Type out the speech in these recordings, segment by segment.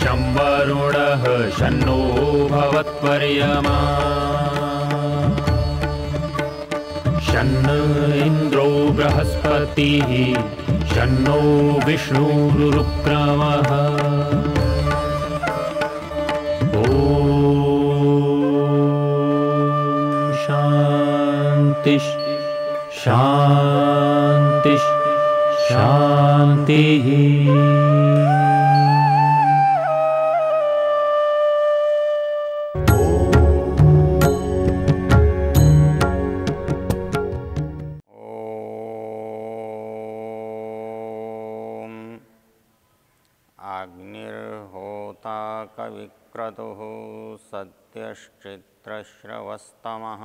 शं वरुणः शन्नो भवत्वर्यमा शन्न इन्द्रो बृहस्पतिः शन्नो विष्णुरुक्रमः ॐ शान्ति शान्ति शान्तिः। अग्निर्होता कविक्रतुः सत्यश्चित्रश्रवस्तमः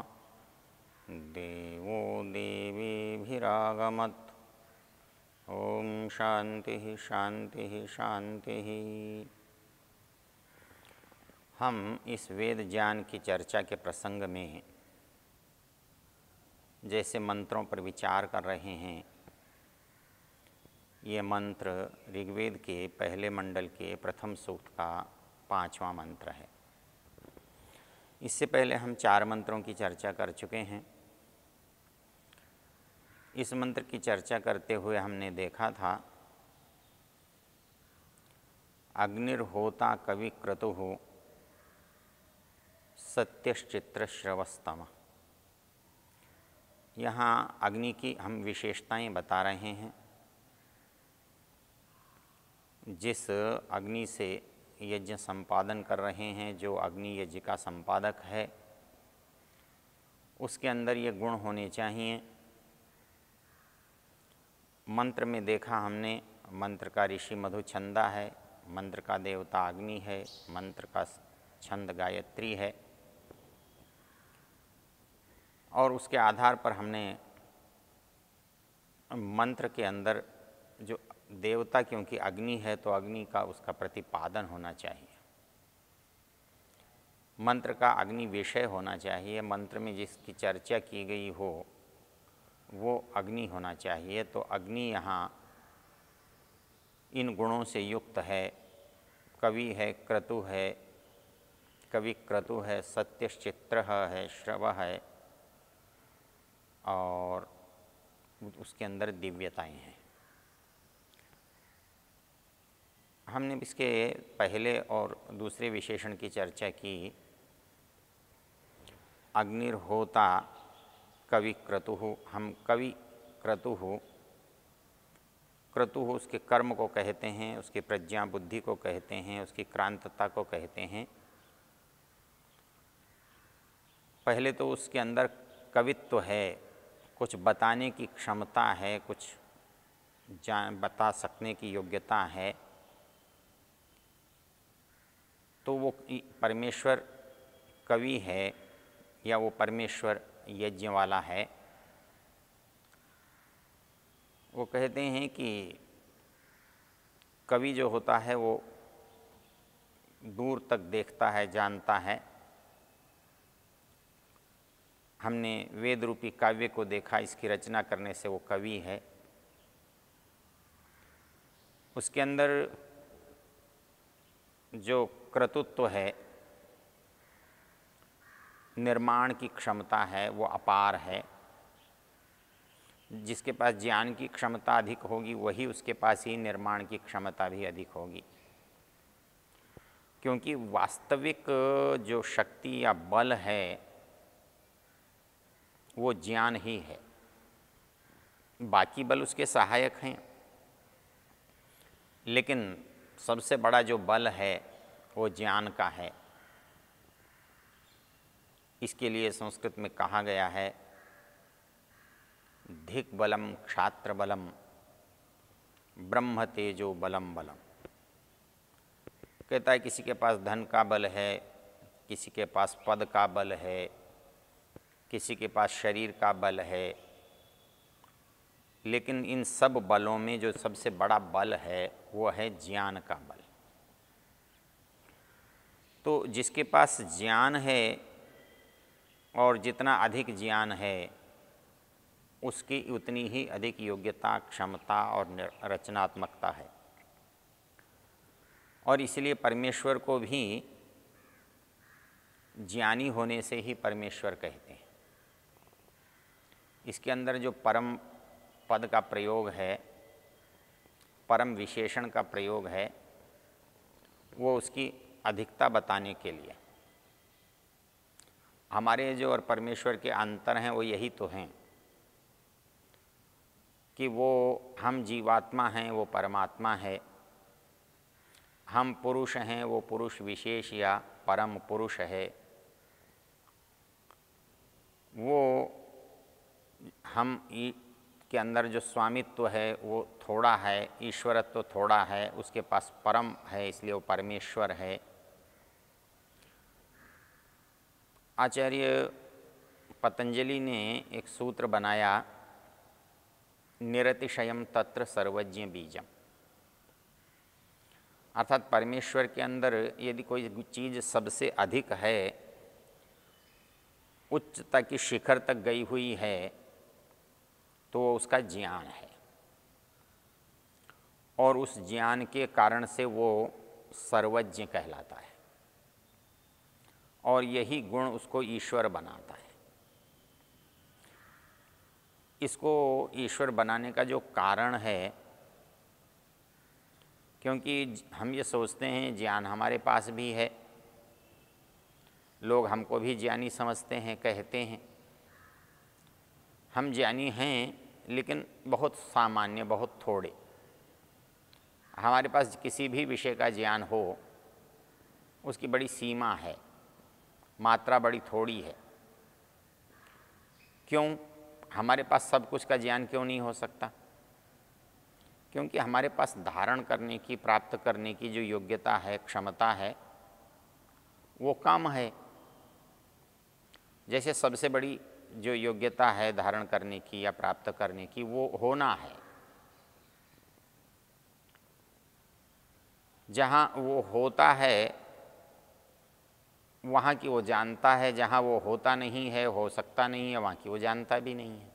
देवो देवीभिरागमत्। ओम शांति शांति शांति। हम इस वेद ज्ञान की चर्चा के प्रसंग में जैसे मंत्रों पर विचार कर रहे हैं, ये मंत्र ऋग्वेद के पहले मंडल के प्रथम सूक्त का 5वां मंत्र है। इससे पहले हम 4 मंत्रों की चर्चा कर चुके हैं। इस मंत्र की चर्चा करते हुए हमने देखा था अग्निर्होता कविक्रतुः सत्यश्चित्रश्रवस्तमः। यहाँ अग्नि की हम विशेषताएं बता रहे हैं। जिस अग्नि से यज्ञ संपादन कर रहे हैं, जो अग्नि यज्ञ का संपादक है, उसके अंदर ये गुण होने चाहिए। मंत्र में देखा हमने, मंत्र का ऋषि मधुछंदा है, मंत्र का देवता अग्नि है, मंत्र का छंद गायत्री है, और उसके आधार पर हमने मंत्र के अंदर जो देवता, क्योंकि अग्नि है तो अग्नि का उसका प्रतिपादन होना चाहिए, मंत्र का अग्नि विषय होना चाहिए, मंत्र में जिसकी चर्चा की गई हो वो अग्नि होना चाहिए। तो अग्नि यहाँ इन गुणों से युक्त है। कवि है, क्रतु है, कवि क्रतु है, सत्यश्चित्र है, श्रव है, और उसके अंदर दिव्यताएं हैं। हमने इसके पहले और दूसरे विशेषण की चर्चा की। अग्निर्होता कवि क्रतुः, हम कवि क्रतुः, क्रतुः उसके कर्म को कहते हैं, उसकी प्रज्ञा बुद्धि को कहते हैं, उसकी क्रांतता को कहते हैं। पहले तो उसके अंदर कवित्व है, कुछ बताने की क्षमता है, कुछ बता सकने की योग्यता है, तो वो परमेश्वर कवि है या वो परमेश्वर यज्ञ वाला है। वो कहते हैं कि कवि जो होता है वो दूर तक देखता है, जानता है। हमने वेद रूपी काव्य को देखा, इसकी रचना करने से वो कवि है। उसके अंदर जो क्रतुत्व है, निर्माण की क्षमता है, वो अपार है। जिसके पास ज्ञान की क्षमता अधिक होगी वही उसके पास ही निर्माण की क्षमता भी अधिक होगी, क्योंकि वास्तविक जो शक्ति या बल है वो ज्ञान ही है। बाकी बल उसके सहायक हैं, लेकिन सबसे बड़ा जो बल है वो ज्ञान का है। इसके लिए संस्कृत में कहा गया है धिक बलम क्षात्र बलम ब्रह्म तेजो बलम बलम। कहता है किसी के पास धन का बल है, किसी के पास पद का बल है, किसी के पास शरीर का बल है, लेकिन इन सब बलों में जो सबसे बड़ा बल है वो है ज्ञान का बल। तो जिसके पास ज्ञान है और जितना अधिक ज्ञान है उसकी उतनी ही अधिक योग्यता, क्षमता और रचनात्मकता है। और इसलिए परमेश्वर को भी ज्ञानी होने से ही परमेश्वर कहते हैं। इसके अंदर जो परम पद का प्रयोग है, परम विशेषण का प्रयोग है, वो उसकी अधिकता बताने के लिए। हमारे जो और परमेश्वर के अंतर हैं वो यही तो हैं कि वो हम जीवात्मा हैं, वो परमात्मा है, हम पुरुष हैं, वो पुरुष विशेष या परम पुरुष है, वो हम के अंदर जो स्वामित्व है वो थोड़ा है, ईश्वरत्व थोड़ा है, उसके पास परम है इसलिए वो परमेश्वर है। आचार्य पतंजलि ने एक सूत्र बनाया, निरतिशयम तत्र सर्वज्ञ बीजम, अर्थात परमेश्वर के अंदर यदि कोई चीज़ सबसे अधिक है, उच्चता की शिखर तक गई हुई है, तो उसका ज्ञान है, और उस ज्ञान के कारण से वो सर्वज्ञ कहलाता है, और यही गुण उसको ईश्वर बनाता है। इसको ईश्वर बनाने का जो कारण है, क्योंकि हम ये सोचते हैं ज्ञान हमारे पास भी है, लोग हमको भी ज्ञानी समझते हैं, कहते हैं हम ज्ञानी हैं, लेकिन बहुत सामान्य, बहुत थोड़े। हमारे पास किसी भी विषय का ज्ञान हो, उसकी बड़ी सीमा है, मात्रा बड़ी थोड़ी है। क्यों? हमारे पास सब कुछ का ज्ञान क्यों नहीं हो सकता? क्योंकि हमारे पास धारण करने की, प्राप्त करने की जो योग्यता है, क्षमता है, वो कम है। जैसे सबसे बड़ी जो योग्यता है धारण करने की या प्राप्त करने की, वो होना है। जहाँ वो होता है वहाँ की वो जानता है, जहाँ वो होता नहीं है, हो सकता नहीं है, वहाँ की वो जानता भी नहीं है।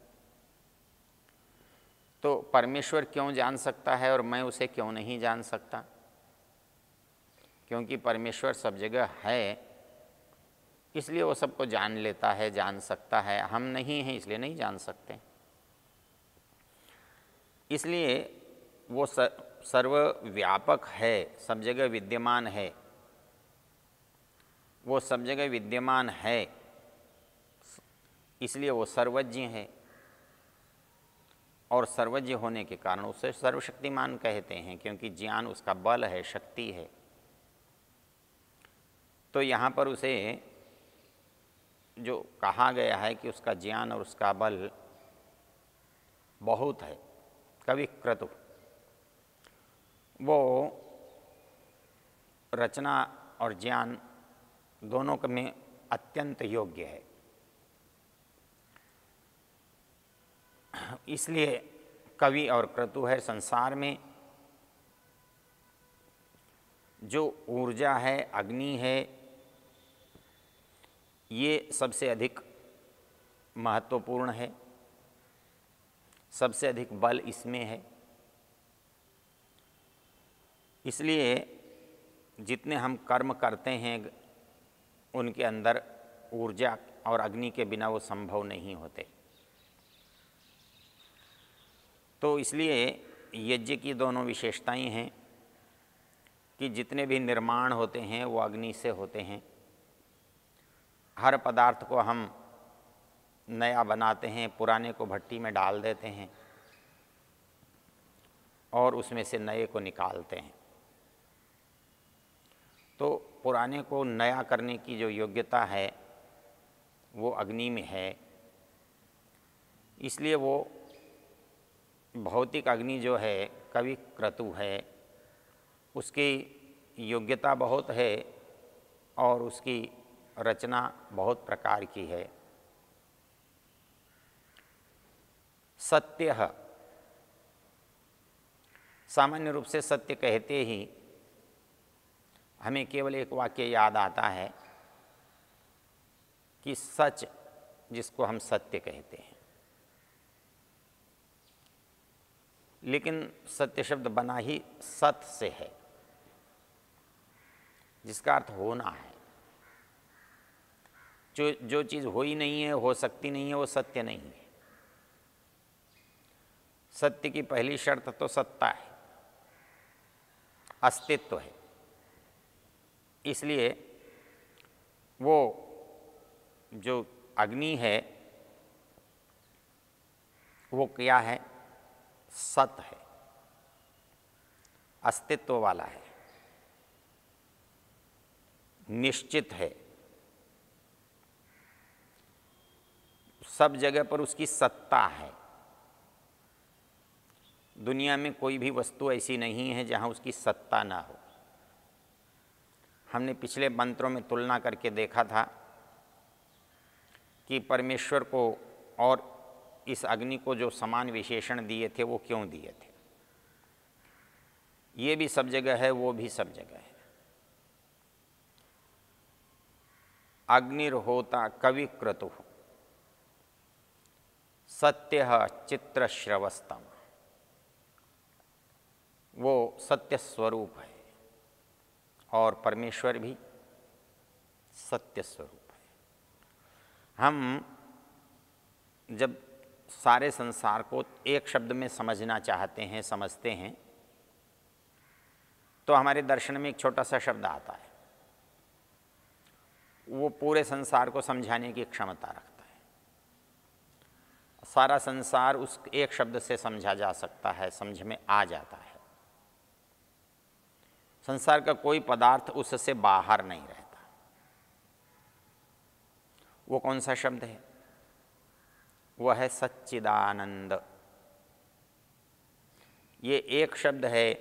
तो परमेश्वर क्यों जान सकता है और मैं उसे क्यों नहीं जान सकता? क्योंकि परमेश्वर सब जगह है, इसलिए वो सबको जान लेता है, जान सकता है। हम नहीं हैं इसलिए नहीं जान सकते। इसलिए वो सर्वव्यापक है, सब जगह विद्यमान है। वो सब जगह विद्यमान है, इसलिए वो सर्वज्ञ है, और सर्वज्ञ होने के कारण उसे सर्वशक्तिमान कहते हैं, क्योंकि ज्ञान उसका बल है, शक्ति है। तो यहाँ पर उसे जो कहा गया है कि उसका ज्ञान और उसका बल बहुत है, कवि क्रतु, वो रचना और ज्ञान दोनों में अत्यंत योग्य है। इसलिए कवि और क्रतु है। संसार में जो ऊर्जा है, अग्नि है, ये सबसे अधिक महत्वपूर्ण है, सबसे अधिक बल इसमें है। इसलिए जितने हम कर्म करते हैं उनके अंदर ऊर्जा और अग्नि के बिना वो संभव नहीं होते। तो इसलिए यज्ञ की दोनों विशेषताएं हैं कि जितने भी निर्माण होते हैं वो अग्नि से होते हैं। हर पदार्थ को हम नया बनाते हैं, पुराने को भट्टी में डाल देते हैं और उसमें से नए को निकालते हैं। तो पुराने को नया करने की जो योग्यता है वो अग्नि में है। इसलिए वो भौतिक अग्नि जो है, कवि क्रतु है, उसकी योग्यता बहुत है और उसकी रचना बहुत प्रकार की है। सत्य, सामान्य रूप से सत्य कहते ही हमें केवल एक वाक्य याद आता है कि सच, जिसको हम सत्य कहते हैं। लेकिन सत्य शब्द बना ही सत से है। जिसका अर्थ होना है। जो चीज़ हो ही नहीं है, हो सकती नहीं है, वो सत्य नहीं है। सत्य की पहली शर्त तो सत्ता है, अस्तित्व है। इसलिए वो जो अग्नि है वो क्या है? सत है, अस्तित्व वाला है, निश्चित है, सब जगह पर उसकी सत्ता है। दुनिया में कोई भी वस्तु ऐसी नहीं है जहाँ उसकी सत्ता ना हो। हमने पिछले मंत्रों में तुलना करके देखा था कि परमेश्वर को और इस अग्नि को जो समान विशेषण दिए थे वो क्यों दिए थे। ये भी सब जगह है, वो भी सब जगह है। अग्निर्होता कविक्रतुः सत्यः चित्रश्रवस्तम, वो सत्य स्वरूप है और परमेश्वर भी सत्य स्वरूप है। हम जब सारे संसार को एक शब्द में समझना चाहते हैं, समझते हैं, तो हमारे दर्शन में एक छोटा सा शब्द आता है, वो पूरे संसार को समझाने की क्षमता रखता है। सारा संसार उस एक शब्द से समझा जा सकता है, समझ में आ जाता है। संसार का कोई पदार्थ उससे बाहर नहीं रहता। वो कौन सा शब्द है? वह है सच्चिदानंद। ये एक शब्द है,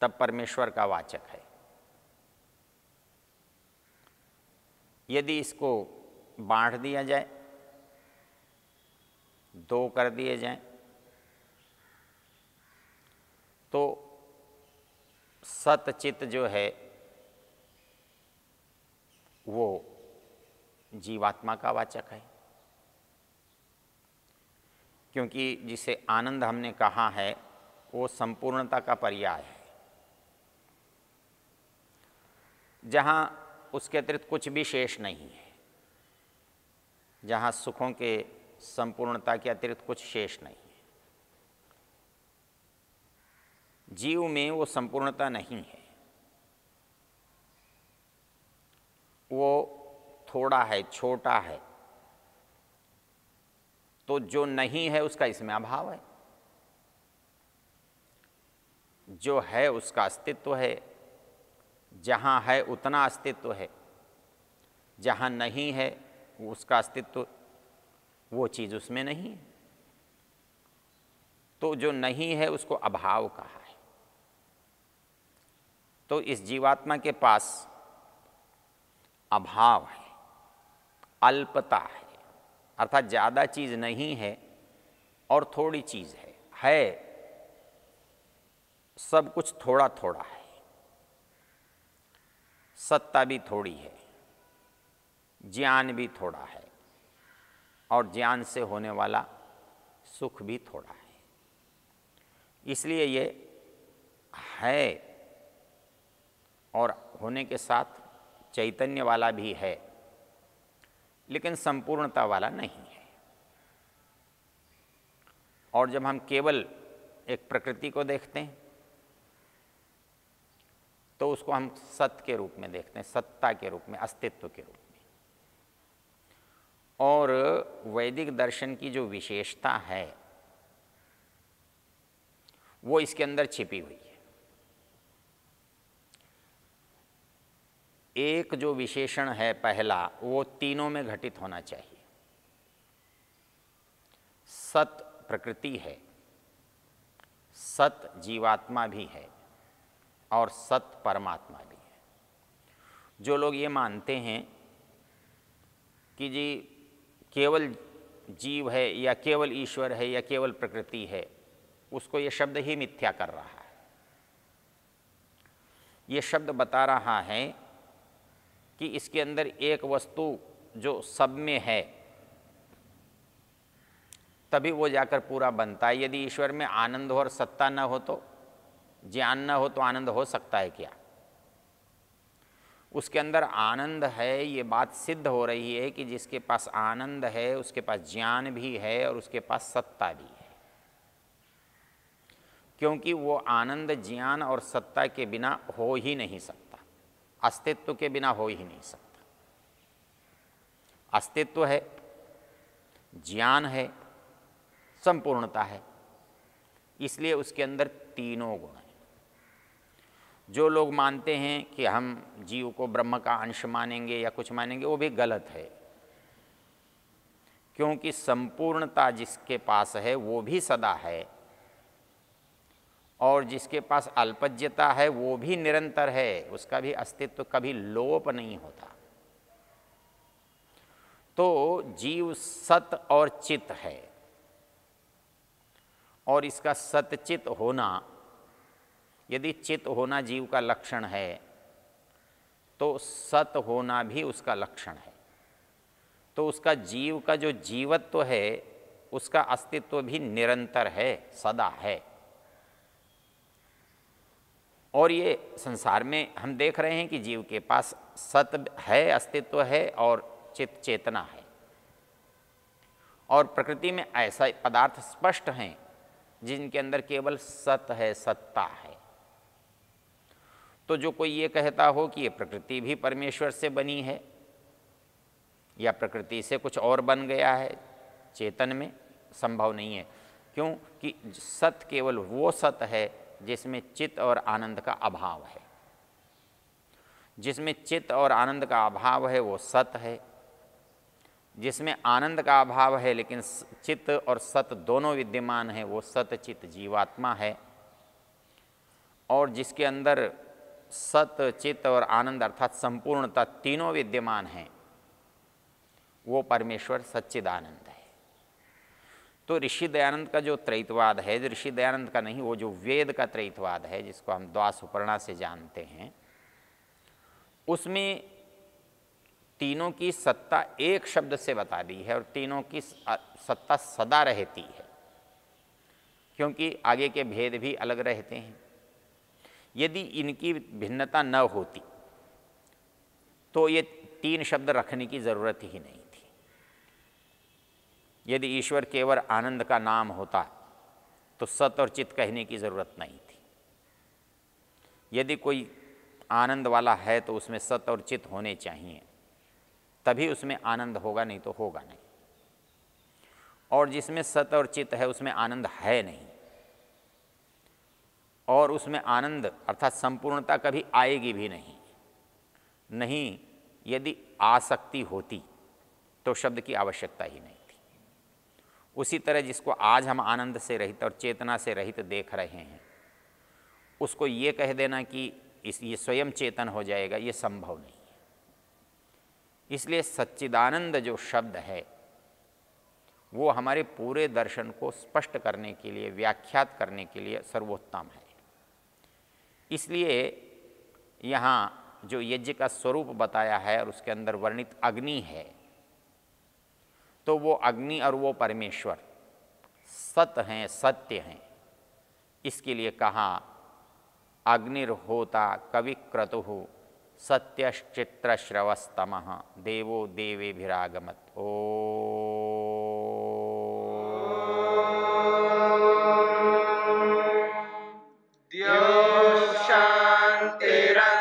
तब परमेश्वर का वाचक है। यदि इसको बांट दिया जाए, दो कर दिए जाएं, तो सतचित जो है वो जीवात्मा का वाचक है, क्योंकि जिसे आनंद हमने कहा है वो संपूर्णता का पर्याय है। जहाँ उसके अतिरिक्त कुछ भी शेष नहीं है, जहाँ सुखों के संपूर्णता के अतिरिक्त कुछ शेष नहीं है। जीव में वो संपूर्णता नहीं है, वो थोड़ा है, छोटा है, तो जो नहीं है उसका इसमें अभाव है। जो है उसका अस्तित्व है, जहाँ है उतना अस्तित्व है, जहाँ नहीं है उसका अस्तित्व, वो चीज़ उसमें नहीं है। तो जो नहीं है उसको अभाव कहा है। तो इस जीवात्मा के पास अभाव है, अल्पता है, अर्थात ज़्यादा चीज़ नहीं है और थोड़ी चीज़ है सब कुछ थोड़ा थोड़ा है। सत्ता भी थोड़ी है, ज्ञान भी थोड़ा है, और ज्ञान से होने वाला सुख भी थोड़ा है। इसलिए ये है और होने के साथ चैतन्य वाला भी है, लेकिन संपूर्णता वाला नहीं है। और जब हम केवल एक प्रकृति को देखते हैं तो उसको हम सत्य के रूप में देखते हैं, सत्ता के रूप में, अस्तित्व के रूप में। और वैदिक दर्शन की जो विशेषता है वो इसके अंदर छिपी हुई है। एक जो विशेषण है पहला, वो तीनों में घटित होना चाहिए। सत प्रकृति है, सत जीवात्मा भी है और सत परमात्मा भी है। जो लोग ये मानते हैं कि जी केवल जीव है या केवल ईश्वर है या केवल प्रकृति है, उसको ये शब्द ही मिथ्या कर रहा है। ये शब्द बता रहा है कि इसके अंदर एक वस्तु जो सब में है तभी वो जाकर पूरा बनता है। यदि ईश्वर में आनंद हो और सत्ता न हो तो, ज्ञान न हो तो आनंद हो सकता है क्या? उसके अंदर आनंद है, ये बात सिद्ध हो रही है कि जिसके पास आनंद है उसके पास ज्ञान भी है और उसके पास सत्ता भी है, क्योंकि वो आनंद ज्ञान और सत्ता के बिना हो ही नहीं सकता, अस्तित्व के बिना हो ही नहीं सकता। अस्तित्व है, ज्ञान है, संपूर्णता है, इसलिए उसके अंदर तीनों गुण हैं। जो लोग मानते हैं कि हम जीव को ब्रह्म का अंश मानेंगे या कुछ मानेंगे, वो भी गलत है, क्योंकि संपूर्णता जिसके पास है वो भी सदा है और जिसके पास अल्पज्यता है वो भी निरंतर है, उसका भी अस्तित्व कभी लोप नहीं होता। तो जीव सत और चित है, और इसका सतचित होना, यदि चित होना जीव का लक्षण है तो सत होना भी उसका लक्षण है। तो उसका जीव का जो जीवत्व है उसका अस्तित्व भी निरंतर है, सदा है। और ये संसार में हम देख रहे हैं कि जीव के पास सत है, अस्तित्व है, और चित चेतना है। और प्रकृति में ऐसा पदार्थ स्पष्ट हैं जिनके अंदर केवल सत है, सत्ता है। तो जो कोई ये कहता हो कि ये प्रकृति भी परमेश्वर से बनी है या प्रकृति से कुछ और बन गया है चेतन में, संभव नहीं है, क्योंकि सत केवल वो सत है जिसमें चित्त और आनंद का अभाव है। जिसमें चित्त और आनंद का अभाव है वो सत है, जिसमें आनंद का अभाव है लेकिन चित्त और सत दोनों विद्यमान है वो सत चित्त जीवात्मा है। और जिसके अंदर सत चित्त और आनंद अर्थात संपूर्णता तीनों विद्यमान हैं वो परमेश्वर सच्चिदानंद है। तो ऋषि दयानंद का जो त्रैतवाद है, जो ऋषि दयानंद का नहीं, वो जो वेद का त्रैतवाद है जिसको हम द्वासुपर्णा से जानते हैं, उसमें तीनों की सत्ता एक शब्द से बता दी है और तीनों की सत्ता सदा रहती है, क्योंकि आगे के भेद भी अलग रहते हैं। यदि इनकी भिन्नता न होती तो ये तीन शब्द रखने की जरूरत ही नहीं थी। यदि ईश्वर केवल आनंद का नाम होता तो सत और चित कहने की जरूरत नहीं थी। यदि कोई आनंद वाला है तो उसमें सत और चित होने चाहिए, तभी उसमें आनंद होगा, नहीं तो होगा नहीं। और जिसमें सत और चित है उसमें आनंद है नहीं, और उसमें आनंद अर्थात संपूर्णता कभी आएगी भी नहीं। यदि आसक्ति होती तो शब्द की आवश्यकता ही नहीं थी। उसी तरह जिसको आज हम आनंद से रहित और चेतना से रहित देख रहे हैं, उसको ये कह देना कि ये स्वयं चेतन हो जाएगा, ये संभव नहीं है। इसलिए सच्चिदानंद जो शब्द है वो हमारे पूरे दर्शन को स्पष्ट करने के लिए, व्याख्यात करने के लिए सर्वोत्तम है। इसलिए यहाँ जो यज्ञ का स्वरूप बताया है और उसके अंदर वर्णित अग्नि है, तो वो अग्नि और वो परमेश्वर सत हैं, सत्य हैं। इसके लिए कहा अग्निर्होता कविक्रतुः सत्यश्चित्रश्रवस्तमः देवो देवेभिरागमत्। ओ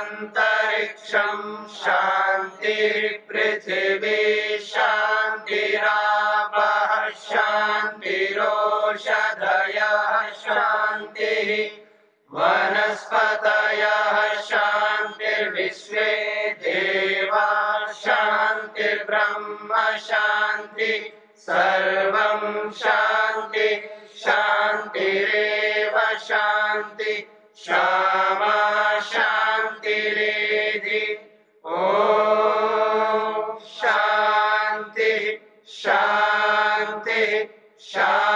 शांतिरंतरिक्षं शांतिर्पृथिवी शांतिरापः शांतिरोषधयः शांतिः वनस्पतयः शांतिर्विश्वे देवा शांतिर्ब्रह्म शांति सर्वं शांति शांतिरेव शांति क्षमा शांतिरेधि। ओम शांति शांति शांति।